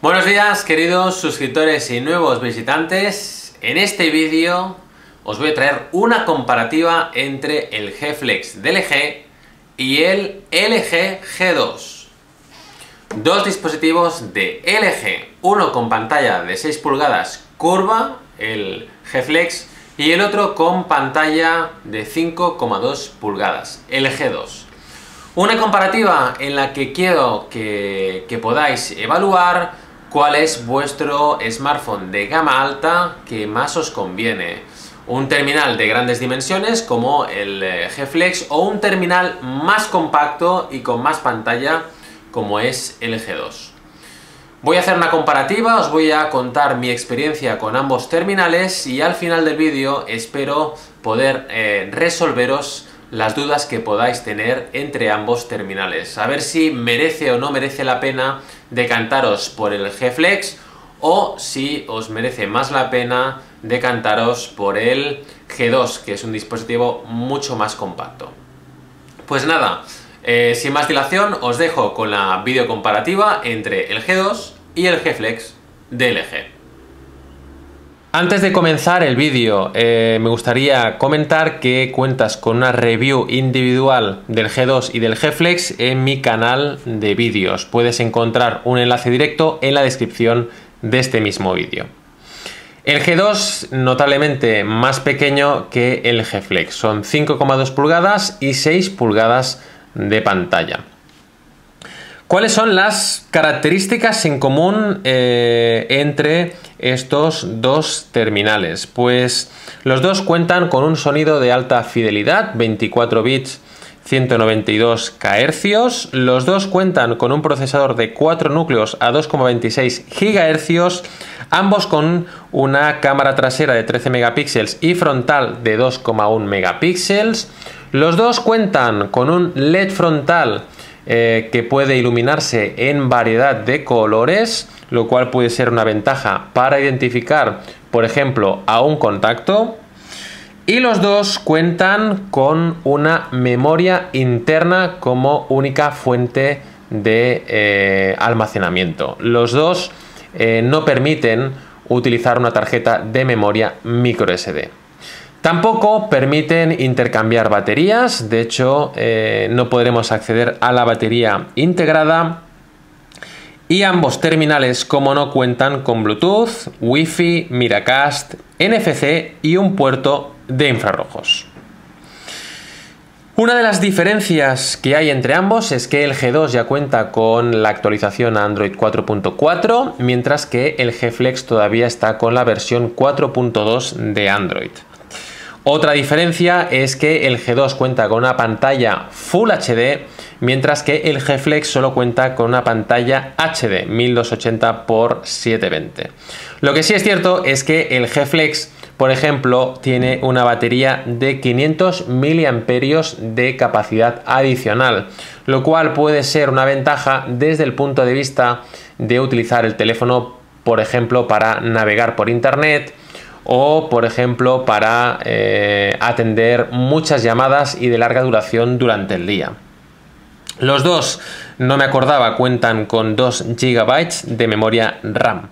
Buenos días, queridos suscriptores y nuevos visitantes. En este vídeo os voy a traer una comparativa entre el G-Flex de LG y el LG G2. Dos dispositivos de LG, uno con pantalla de 6 pulgadas curva, el G-Flex, y el otro con pantalla de 5,2 pulgadas, el G2. Una comparativa en la que quiero que podáis evaluar cuál es vuestro smartphone de gama alta que más os conviene. Un terminal de grandes dimensiones como el G-Flex o un terminal más compacto y con más pantalla como es el G2. Voy a hacer una comparativa, os voy a contar mi experiencia con ambos terminales y al final del vídeo espero poder resolveros las dudas que podáis tener entre ambos terminales. A ver si merece o no merece la pena decantaros por el G-Flex o si os merece más la pena decantaros por el G2, que es un dispositivo mucho más compacto. Pues nada, sin más dilación os dejo con la video comparativa entre el G2 y el G-Flex de LG. Antes de comenzar el vídeo, me gustaría comentar que cuentas con una review individual del G2 y del G-Flex en mi canal de vídeos. Puedes encontrar un enlace directo en la descripción de este mismo vídeo. El G2 notablemente más pequeño que el G-Flex. Son 5,2 pulgadas y 6 pulgadas de pantalla. ¿Cuáles son las características en común entre estos dos terminales? Pues los dos cuentan con un sonido de alta fidelidad, 24 bits, 192 Khz. Los dos cuentan con un procesador de 4 núcleos a 2,26 GHz, ambos con una cámara trasera de 13 megapíxeles y frontal de 2,1 megapíxeles. Los dos cuentan con un LED frontal que puede iluminarse en variedad de colores, lo cual puede ser una ventaja para identificar, por ejemplo, a un contacto. Y los dos cuentan con una memoria interna como única fuente de almacenamiento. Los dos no permiten utilizar una tarjeta de memoria microSD. Tampoco permiten intercambiar baterías, de hecho no podremos acceder a la batería integrada, y ambos terminales, como no, cuentan con Bluetooth, Wi-Fi, Miracast, NFC y un puerto de infrarrojos. Una de las diferencias que hay entre ambos es que el G2 ya cuenta con la actualización a Android 4.4, mientras que el G-Flex todavía está con la versión 4.2 de Android. Otra diferencia es que el G2 cuenta con una pantalla Full HD, mientras que el G-Flex solo cuenta con una pantalla HD 1280x720. Lo que sí es cierto es que el G-Flex, por ejemplo, tiene una batería de 500 mAh de capacidad adicional, lo cual puede ser una ventaja desde el punto de vista de utilizar el teléfono, por ejemplo, para navegar por internet, o por ejemplo para atender muchas llamadas y de larga duración durante el día. Los dos, no me acordaba, cuentan con 2 GB de memoria RAM.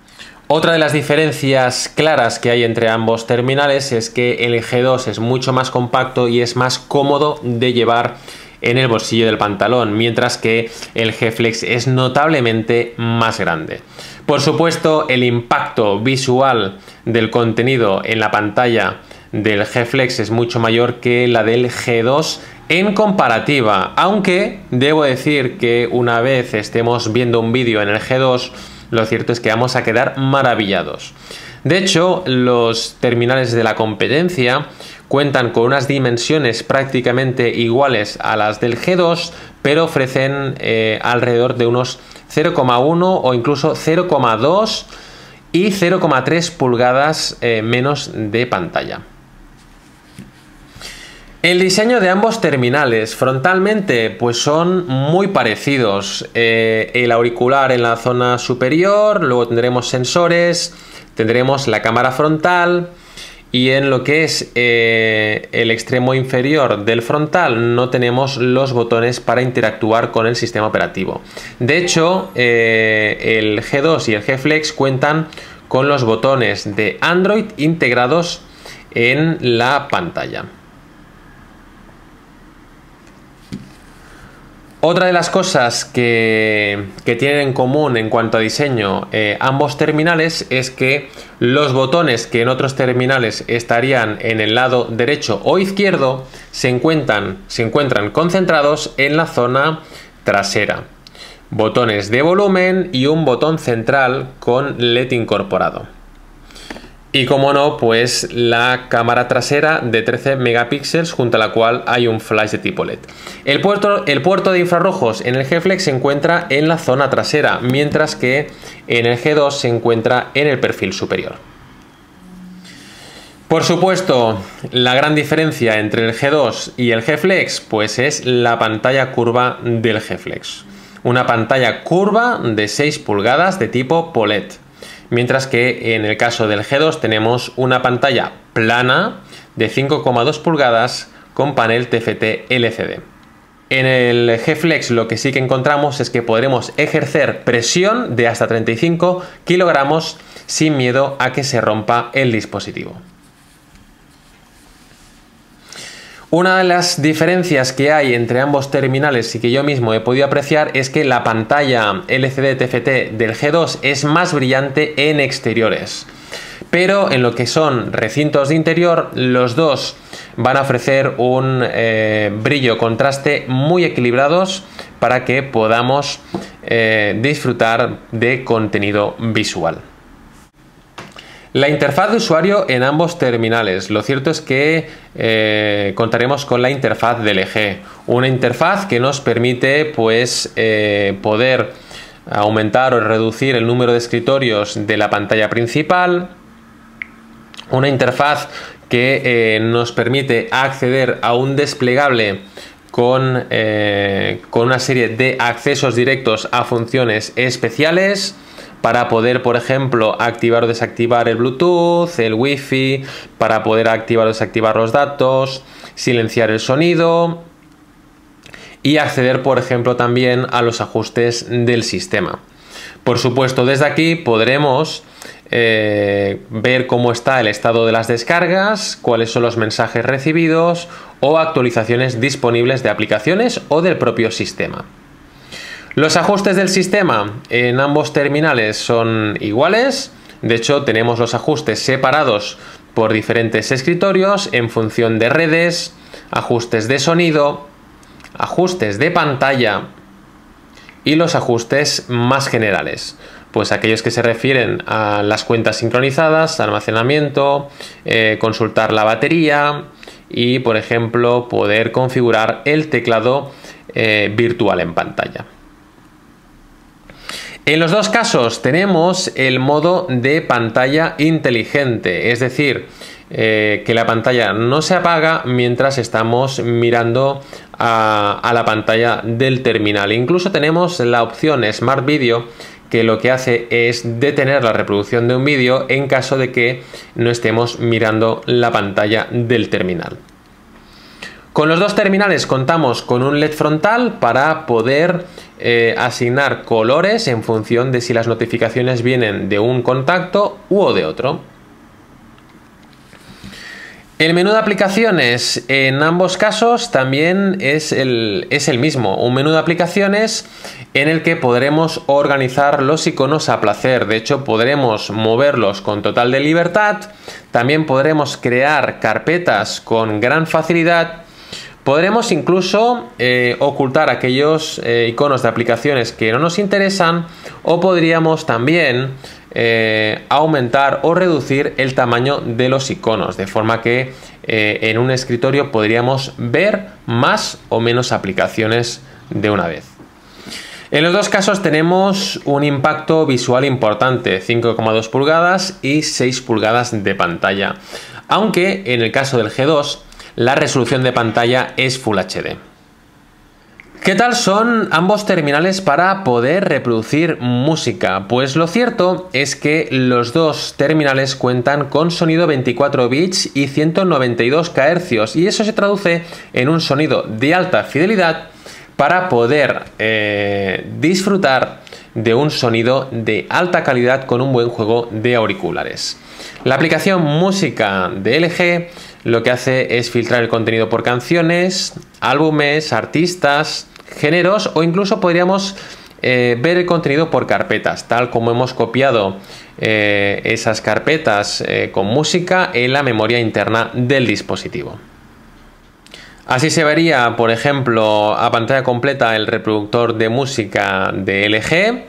Otra de las diferencias claras que hay entre ambos terminales es que el G2 es mucho más compacto y es más cómodo de llevar en el bolsillo del pantalón, mientras que el G-Flex es notablemente más grande. Por supuesto, el impacto visual del contenido en la pantalla del G-Flex es mucho mayor que la del G2 en comparativa, aunque debo decir que una vez estemos viendo un vídeo en el G2, lo cierto es que vamos a quedar maravillados. De hecho, los terminales de la competencia cuentan con unas dimensiones prácticamente iguales a las del G2, pero ofrecen alrededor de unos 0,1 o incluso 0,2 y 0,3 pulgadas menos de pantalla. El diseño de ambos terminales frontalmente pues son muy parecidos. El auricular en la zona superior, luego tendremos sensores, tendremos la cámara frontal y en lo que es el extremo inferior del frontal no tenemos los botones para interactuar con el sistema operativo. De hecho, el G2 y el G-Flex cuentan con los botones de Android integrados en la pantalla. Otra de las cosas que tienen en común en cuanto a diseño ambos terminales es que los botones que en otros terminales estarían en el lado derecho o izquierdo se encuentran concentrados en la zona trasera. Botones de volumen y un botón central con LED incorporado. Y como no, pues la cámara trasera de 13 megapíxeles junto a la cual hay un flash de tipo LED. El puerto de infrarrojos en el G-Flex se encuentra en la zona trasera, mientras que en el G2 se encuentra en el perfil superior. Por supuesto, la gran diferencia entre el G2 y el G-Flex pues es la pantalla curva del G-Flex. Una pantalla curva de 6 pulgadas de tipo POLED. Mientras que en el caso del G2 tenemos una pantalla plana de 5,2 pulgadas con panel TFT LCD. En el G-Flex lo que sí que encontramos es que podremos ejercer presión de hasta 35 kilogramos sin miedo a que se rompa el dispositivo. Una de las diferencias que hay entre ambos terminales y que yo mismo he podido apreciar es que la pantalla LCD TFT del G2 es más brillante en exteriores, pero en lo que son recintos de interior los dos van a ofrecer un brillo contraste muy equilibrados para que podamos disfrutar de contenido visual. La interfaz de usuario en ambos terminales. Lo cierto es que contaremos con la interfaz de LG, una interfaz que nos permite pues, poder aumentar o reducir el número de escritorios de la pantalla principal, una interfaz que nos permite acceder a un desplegable con una serie de accesos directos a funciones especiales, para poder, por ejemplo, activar o desactivar el Bluetooth, el Wi-Fi, para poder activar o desactivar los datos, silenciar el sonido y acceder, por ejemplo, también a los ajustes del sistema. Por supuesto, desde aquí podremos ver cómo está el estado de las descargas, cuáles son los mensajes recibidos o actualizaciones disponibles de aplicaciones o del propio sistema. Los ajustes del sistema en ambos terminales son iguales. De hecho, tenemos los ajustes separados por diferentes escritorios en función de redes, ajustes de sonido, ajustes de pantalla y los ajustes más generales. Pues aquellos que se refieren a las cuentas sincronizadas, almacenamiento, consultar la batería y, por ejemplo, poder configurar el teclado virtual en pantalla. En los dos casos tenemos el modo de pantalla inteligente, es decir, que la pantalla no se apaga mientras estamos mirando a la pantalla del terminal. Incluso tenemos la opción Smart Video, que lo que hace es detener la reproducción de un vídeo en caso de que no estemos mirando la pantalla del terminal. Con los dos terminales contamos con un LED frontal para poder asignar colores en función de si las notificaciones vienen de un contacto u de otro. El menú de aplicaciones en ambos casos también es el mismo, un menú de aplicaciones en el que podremos organizar los iconos a placer. De hecho, podremos moverlos con total de libertad, también podremos crear carpetas con gran facilidad. Podremos incluso ocultar aquellos iconos de aplicaciones que no nos interesan, o podríamos también aumentar o reducir el tamaño de los iconos, de forma que en un escritorio podríamos ver más o menos aplicaciones de una vez. En los dos casos tenemos un impacto visual importante, 5,2 pulgadas y 6 pulgadas de pantalla, aunque en el caso del G2 la resolución de pantalla es Full HD. ¿Qué tal son ambos terminales para poder reproducir música? Pues lo cierto es que los dos terminales cuentan con sonido 24 bits y 192 Khz, y eso se traduce en un sonido de alta fidelidad para poder disfrutar de un sonido de alta calidad con un buen juego de auriculares. La aplicación Música de LG lo que hace es filtrar el contenido por canciones, álbumes, artistas, géneros, o incluso podríamos ver el contenido por carpetas, tal como hemos copiado esas carpetas con música en la memoria interna del dispositivo. Así se vería, por ejemplo, a pantalla completa el reproductor de música de LG.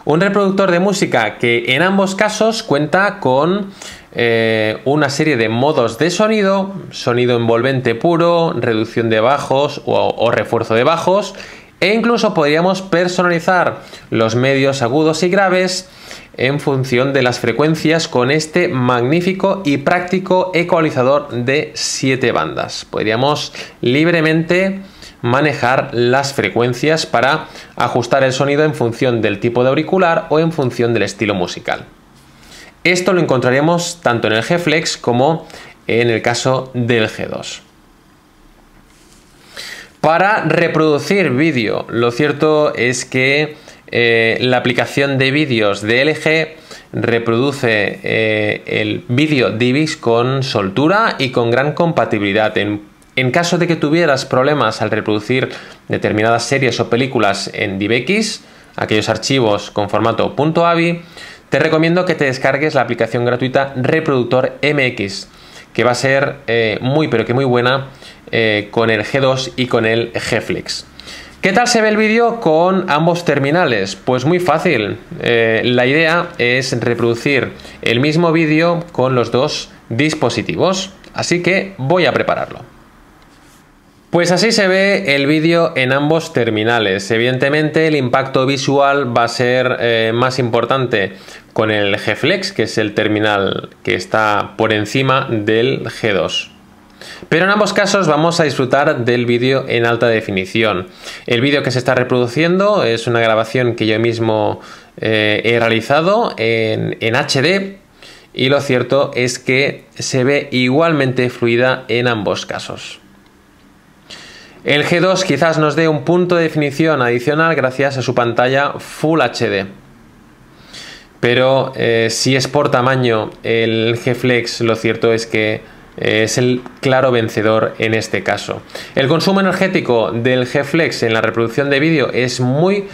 Un reproductor de música que en ambos casos cuenta con una serie de modos de sonido: sonido envolvente puro, reducción de bajos o refuerzo de bajos, e incluso podríamos personalizar los medios agudos y graves en función de las frecuencias con este magnífico y práctico ecualizador de 7 bandas. Podríamos libremente manejar las frecuencias para ajustar el sonido en función del tipo de auricular o en función del estilo musical. Esto lo encontraremos tanto en el G Flex como en el caso del G2. Para reproducir vídeo, lo cierto es que la aplicación de vídeos de LG reproduce el vídeo DivX con soltura y con gran compatibilidad. En caso de que tuvieras problemas al reproducir determinadas series o películas en DivX, aquellos archivos con formato .avi, te recomiendo que te descargues la aplicación gratuita Reproductor MX, que va a ser muy buena con el G2 y con el G Flex. ¿Qué tal se ve el vídeo con ambos terminales? Pues muy fácil. La idea es reproducir el mismo vídeo con los dos dispositivos, así que voy a prepararlo. Pues así se ve el vídeo en ambos terminales. Evidentemente el impacto visual va a ser más importante con el G Flex, que es el terminal que está por encima del G2. Pero en ambos casos vamos a disfrutar del vídeo en alta definición. El vídeo que se está reproduciendo es una grabación que yo mismo he realizado en HD, y lo cierto es que se ve igualmente fluida en ambos casos. El G2 quizás nos dé un punto de definición adicional gracias a su pantalla Full HD. Pero si es por tamaño, el G Flex lo cierto es que es el claro vencedor en este caso. El consumo energético del G Flex en la reproducción de vídeo es muy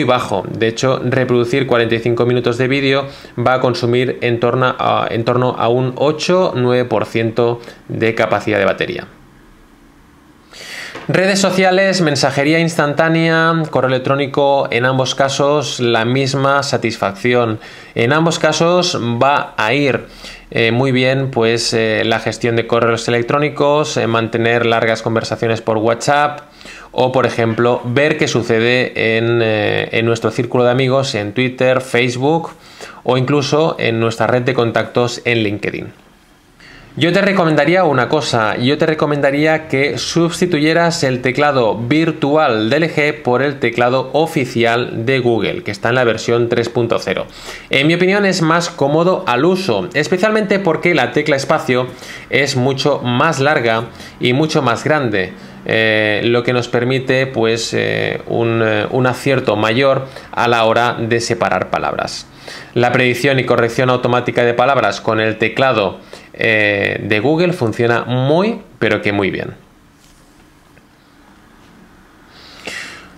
bajo. De hecho, reproducir 45 minutos de vídeo va a consumir en torno a un 8-9% de capacidad de batería. Redes sociales, mensajería instantánea, correo electrónico, en ambos casos la misma satisfacción. En ambos casos va a ir muy bien pues la gestión de correos electrónicos, mantener largas conversaciones por WhatsApp, o por ejemplo ver qué sucede en nuestro círculo de amigos en Twitter, Facebook, o incluso en nuestra red de contactos en LinkedIn. Yo te recomendaría una cosa: yo te recomendaría que sustituyeras el teclado virtual de LG por el teclado oficial de Google, que está en la versión 3.0. En mi opinión es más cómodo al uso, especialmente porque la tecla espacio es mucho más larga y mucho más grande, lo que nos permite pues un acierto mayor a la hora de separar palabras. La predicción y corrección automática de palabras con el teclado de Google funciona muy bien.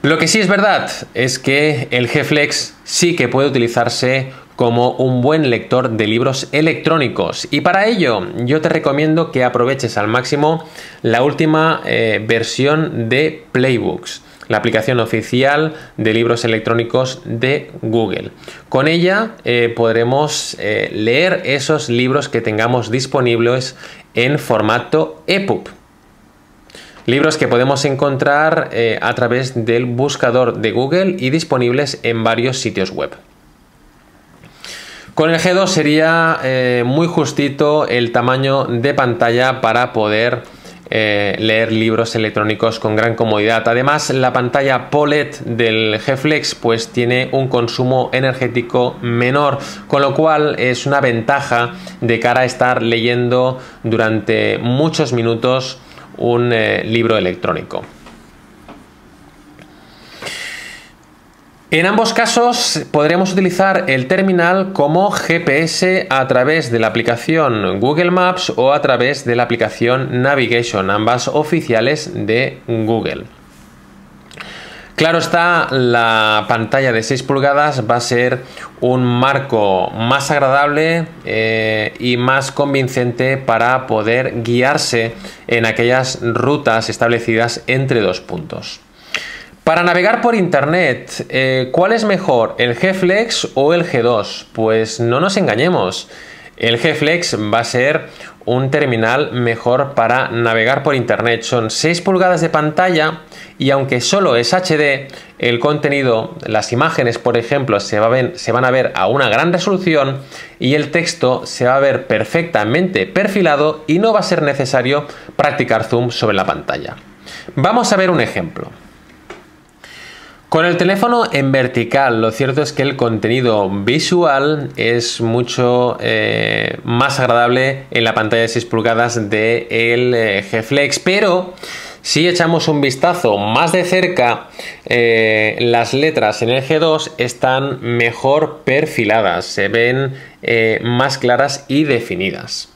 Lo que sí es verdad es que el G Flex sí que puede utilizarse como un buen lector de libros electrónicos, y para ello yo te recomiendo que aproveches al máximo la última versión de Playbooks, la aplicación oficial de libros electrónicos de Google. Con ella podremos leer esos libros que tengamos disponibles en formato EPUB. Libros que podemos encontrar a través del buscador de Google y disponibles en varios sitios web. Con el G2 sería muy justito el tamaño de pantalla para poder leer libros electrónicos con gran comodidad. Además, la pantalla POLED del G-Flex pues tiene un consumo energético menor, con lo cual es una ventaja de cara a estar leyendo durante muchos minutos un libro electrónico. En ambos casos podremos utilizar el terminal como GPS a través de la aplicación Google Maps o a través de la aplicación Navigation, ambas oficiales de Google. Claro está, la pantalla de 6 pulgadas va a ser un marco más agradable y más convincente para poder guiarse en aquellas rutas establecidas entre dos puntos. Para navegar por internet, ¿cuál es mejor, el G-Flex o el G2? Pues no nos engañemos, el G-Flex va a ser un terminal mejor para navegar por internet. Son 6 pulgadas de pantalla y aunque solo es HD, el contenido, las imágenes por ejemplo, se van a ver a una gran resolución y el texto se va a ver perfectamente perfilado y no va a ser necesario practicar zoom sobre la pantalla. Vamos a ver un ejemplo. Con el teléfono en vertical, lo cierto es que el contenido visual es mucho más agradable en la pantalla de 6 pulgadas del G-Flex, pero si echamos un vistazo más de cerca, las letras en el G2 están mejor perfiladas, se ven más claras y definidas.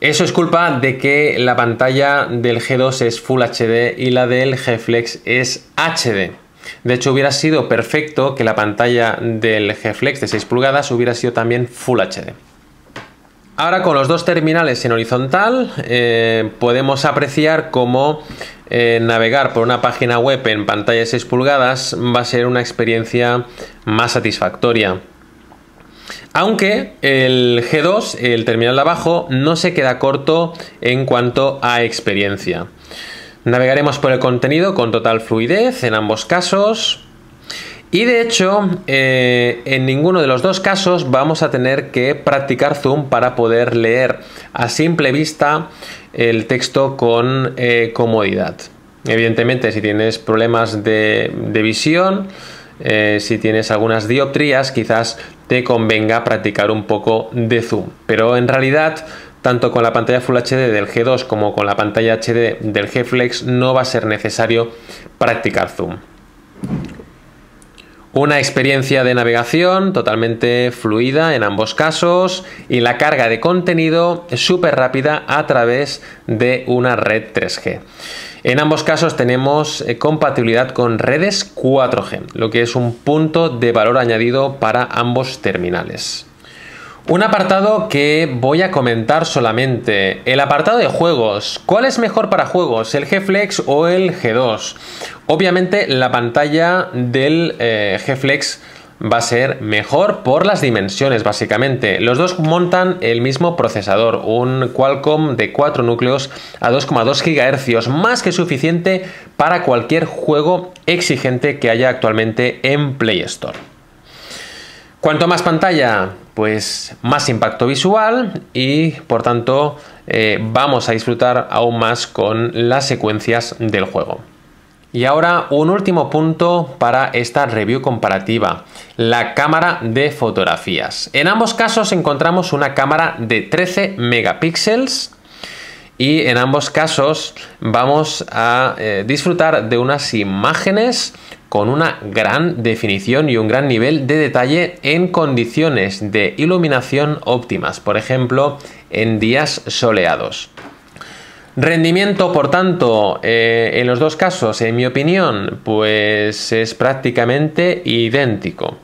Eso es culpa de que la pantalla del G2 es Full HD y la del G-Flex es HD. De hecho, hubiera sido perfecto que la pantalla del G-Flex de 6 pulgadas hubiera sido también Full HD. Ahora, con los dos terminales en horizontal, podemos apreciar cómo navegar por una página web en pantalla de 6 pulgadas va a ser una experiencia más satisfactoria. Aunque el G2, el terminal de abajo, no se queda corto en cuanto a experiencia. Navegaremos por el contenido con total fluidez en ambos casos y de hecho en ninguno de los dos casos vamos a tener que practicar zoom para poder leer a simple vista el texto con comodidad. Evidentemente, si tienes problemas de visión, si tienes algunas dioptrías, quizás te convenga practicar un poco de zoom, pero en realidad tanto con la pantalla Full HD del G2 como con la pantalla HD del G-Flex no va a ser necesario practicar zoom. Una experiencia de navegación totalmente fluida en ambos casos y la carga de contenido súper rápida a través de una red 3G. En ambos casos tenemos compatibilidad con redes 4G, lo que es un punto de valor añadido para ambos terminales. Un apartado que voy a comentar solamente, el apartado de juegos. ¿Cuál es mejor para juegos, el G-Flex o el G2? Obviamente la pantalla del G-Flex va a ser mejor por las dimensiones, básicamente. Los dos montan el mismo procesador, un Qualcomm de 4 núcleos a 2,2 GHz, más que suficiente para cualquier juego exigente que haya actualmente en Play Store. Cuanto más pantalla, pues más impacto visual y por tanto vamos a disfrutar aún más con las secuencias del juego. Y ahora un último punto para esta review comparativa, la cámara de fotografías. En ambos casos encontramos una cámara de 13 megapíxeles y en ambos casos vamos a disfrutar de unas imágenes con una gran definición y un gran nivel de detalle en condiciones de iluminación óptimas, por ejemplo, en días soleados. Rendimiento, por tanto, en los dos casos, en mi opinión, pues es prácticamente idéntico.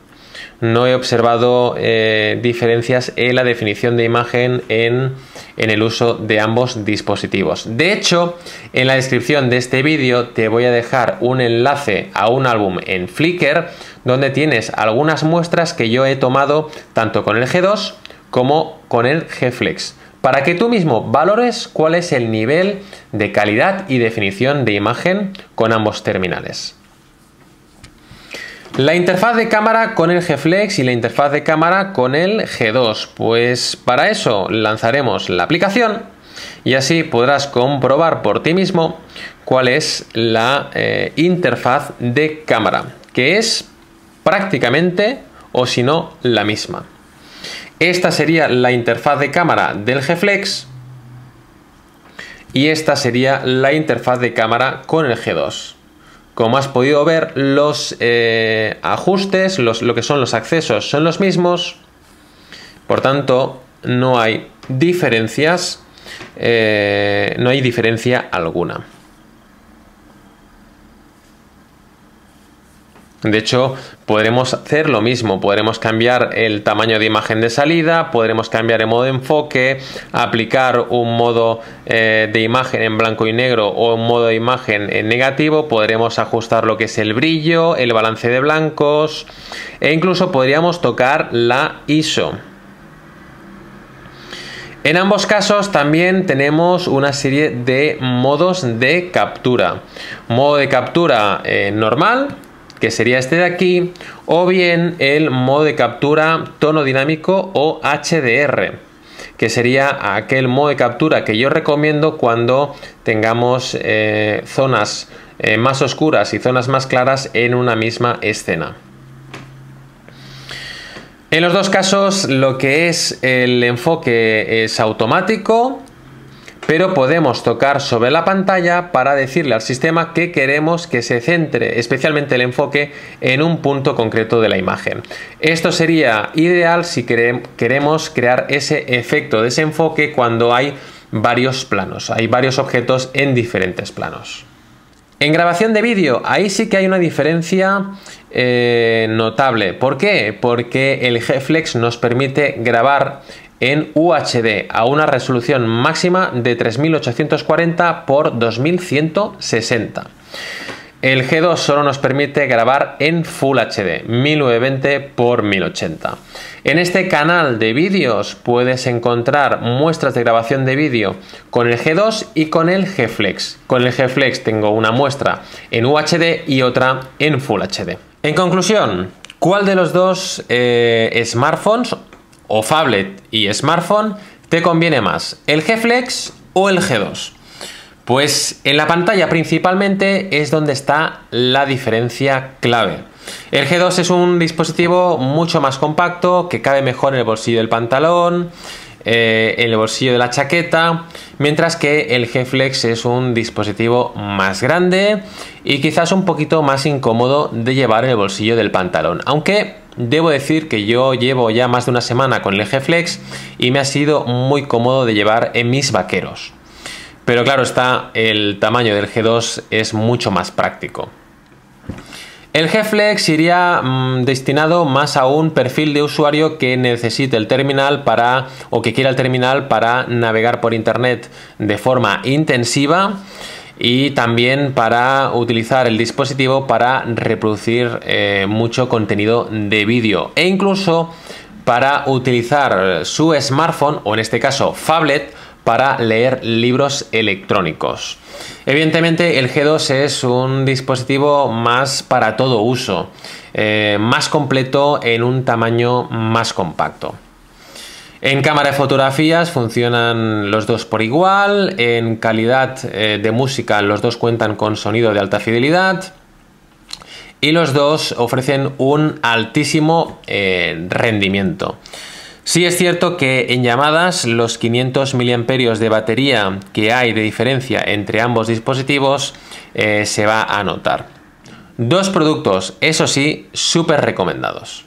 No he observado diferencias en la definición de imagen en el uso de ambos dispositivos. De hecho, en la descripción de este vídeo te voy a dejar un enlace a un álbum en Flickr donde tienes algunas muestras que yo he tomado tanto con el G2 como con el G-Flex, para que tú mismo valores cuál es el nivel de calidad y definición de imagen con ambos terminales. La interfaz de cámara con el G-Flex y la interfaz de cámara con el G2. Pues para eso lanzaremos la aplicación y así podrás comprobar por ti mismo cuál es la interfaz de cámara, que es prácticamente, o si no, la misma. Esta sería la interfaz de cámara del G-Flex y esta sería la interfaz de cámara con el G2. Como has podido ver, los ajustes, lo que son los accesos son los mismos, por tanto no hay diferencias, no hay diferencia alguna. De hecho, podremos hacer lo mismo, podremos cambiar el tamaño de imagen de salida, podremos cambiar el modo de enfoque, aplicar un modo de imagen en blanco y negro o un modo de imagen en negativo, podremos ajustar lo que es el brillo, el balance de blancos e incluso podríamos tocar la ISO. En ambos casos también tenemos una serie de modos de captura. Modo de captura normal, que sería este de aquí, o bien el modo de captura tono dinámico o HDR, que sería aquel modo de captura que yo recomiendo cuando tengamos zonas más oscuras y zonas más claras en una misma escena. En los dos casos lo que es el enfoque es automático, pero podemos tocar sobre la pantalla para decirle al sistema que queremos que se centre especialmente el enfoque en un punto concreto de la imagen. Esto sería ideal si queremos crear ese efecto de desenfoque cuando hay varios planos, hay varios objetos en diferentes planos. En grabación de vídeo, ahí sí que hay una diferencia notable. ¿Por qué? Porque el G-Flex nos permite grabar en UHD a una resolución máxima de 3840 x 2160. El G2 solo nos permite grabar en Full HD, 1920 x 1080. En este canal de vídeos puedes encontrar muestras de grabación de vídeo con el G2 y con el G-Flex. Con el G-Flex tengo una muestra en UHD y otra en Full HD. En conclusión, ¿cuál de los dos smartphones o phablet y smartphone te conviene más? ¿El G-Flex o el G2? Pues en la pantalla principalmente es donde está la diferencia clave. El G2 es un dispositivo mucho más compacto, que cabe mejor en el bolsillo del pantalón, en el bolsillo de la chaqueta, mientras que el G-Flex es un dispositivo más grande y quizás un poquito más incómodo de llevar en el bolsillo del pantalón. Aunque debo decir que yo llevo ya más de una semana con el G-Flex y me ha sido muy cómodo de llevar en mis vaqueros. Pero claro está, el tamaño del G2 es mucho más práctico. El G-Flex iría destinado más a un perfil de usuario que necesite el terminal o que quiera el terminal para navegar por internet de forma intensiva y también para utilizar el dispositivo para reproducir mucho contenido de vídeo e incluso para utilizar su smartphone o en este caso phablet para leer libros electrónicos. Evidentemente el G2 es un dispositivo más para todo uso, más completo en un tamaño más compacto. En cámara de fotografías funcionan los dos por igual, en calidad de música los dos cuentan con sonido de alta fidelidad y los dos ofrecen un altísimo rendimiento. Sí es cierto que en llamadas los 500 mAh de batería que hay de diferencia entre ambos dispositivos se va a notar. Dos productos, eso sí, súper recomendados.